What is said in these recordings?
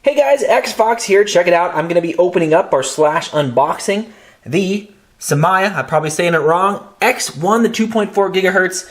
Hey guys, Xfox here. Check it out. I'm going to be opening up or unboxing the Syma, I'm probably saying it wrong, X1, the 2.4 gigahertz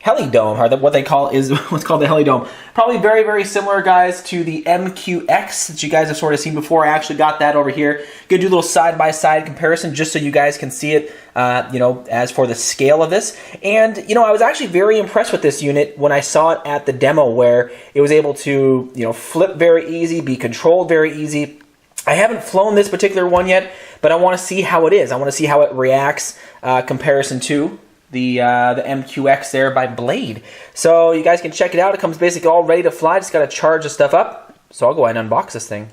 Helidome, or what they call is what's called the Helidome. Probably very, very similar, guys, to the MQX that you guys have sort of seen before. I actually got that over here. Gonna do a little side-by-side comparison just so you guys can see it, as for the scale of this. And, I was actually very impressed with this unit when I saw it at the demo where it was able to, flip very easy, be controlled very easy. I haven't flown this particular one yet, but I want to see how it is. I want to see how it reacts comparison to the MQX there by Blade. So you guys can check it out. It comes basically all ready to fly. Just got to charge the stuff up. So I'll go ahead and unbox this thing.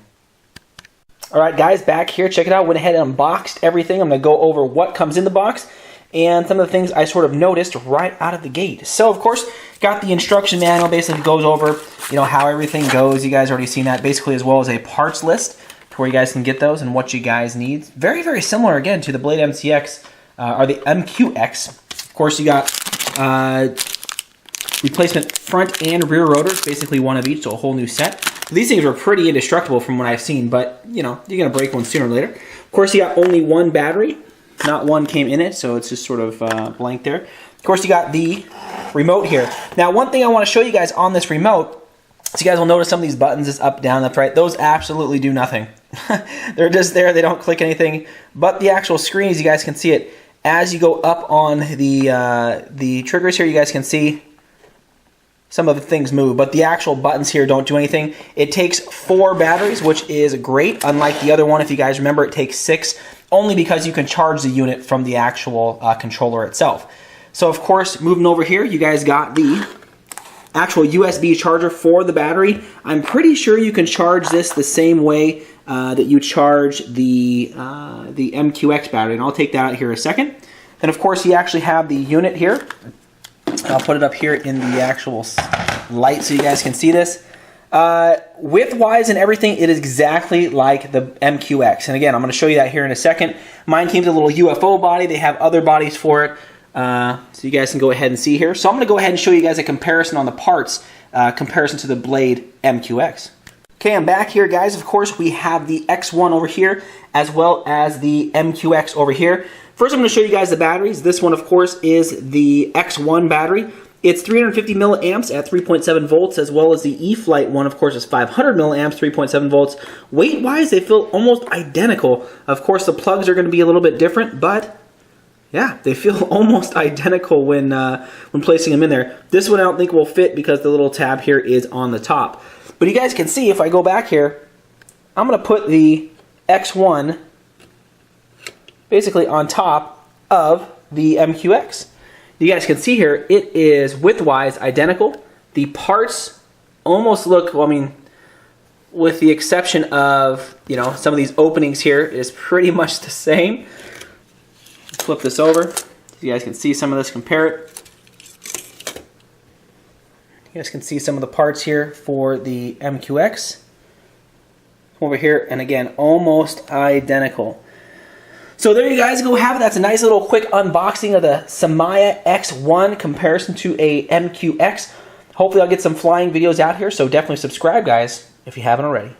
Alright guys, back here. Check it out. Went ahead and unboxed everything. I'm going to go over what comes in the box and some of the things I sort of noticed right out of the gate. So of course, got the instruction manual. Basically goes over how everything goes. You guys already seen that basically, as well as a parts list where you guys can get those and what you guys need. Very, very similar again to the Blade MCX or the MQX. Of course, you got replacement front and rear rotors, basically one of each, so a whole new set. These things were pretty indestructible from what I've seen, but you're gonna break one sooner or later. Of course, you got only one battery, not one came in it, so it's just sort of blank there. Of course, you got the remote here. Now, one thing I want to show you guys on this remote, so you guys will notice some of these buttons is up, down, left, right. Those absolutely do nothing. They're just there. They don't click anything. But the actual screen, as you guys can see it, as you go up on the triggers here, you guys can see some of the things move. But the actual buttons here don't do anything. It takes 4 batteries, which is great. Unlike the other one, if you guys remember, it takes 6, only because you can charge the unit from the actual controller itself. So, of course, moving over here, you guys got the actual USB charger for the battery. I'm pretty sure you can charge this the same way that you charge the MQX battery, and I'll take that out here in a second. Then, of course, you actually have the unit here. I'll put it up here in the actual light so you guys can see this. Width-wise and everything, it is exactly like the MQX. And again, I'm going to show you that here in a second. Mine came with a little UFO body. They have other bodies for it. So you guys can go ahead and see here. So I'm going to go ahead and show you guys a comparison on the parts, comparison to the Blade MQX. Okay, I'm back here, guys. Of course, we have the X1 over here, as well as the MQX over here. First, I'm going to show you guys the batteries. This one, of course, is the X1 battery. It's 350 milliamps at 3.7 volts, as well as the E-Flight one, of course, is 500 milliamps, 3.7 volts. Weight-wise, they feel almost identical. Of course, the plugs are going to be a little bit different, but yeah, they feel almost identical when placing them in there. This one I don't think will fit because the little tab here is on the top. But you guys can see, if I go back here, I'm going to put the X1 basically on top of the MQX. You guys can see here, it is width-wise identical. The parts almost look, well, I mean, with the exception of, some of these openings here, is pretty much the same. Flip this over so you guys can see some of this, compare it. You guys can see some of the parts here for the MQX over here, and again, almost identical. So there you guys go have it. That's a nice little quick unboxing of the Syma X1 comparison to a MQX. Hopefully I'll get some flying videos out here, so definitely subscribe, guys, if you haven't already.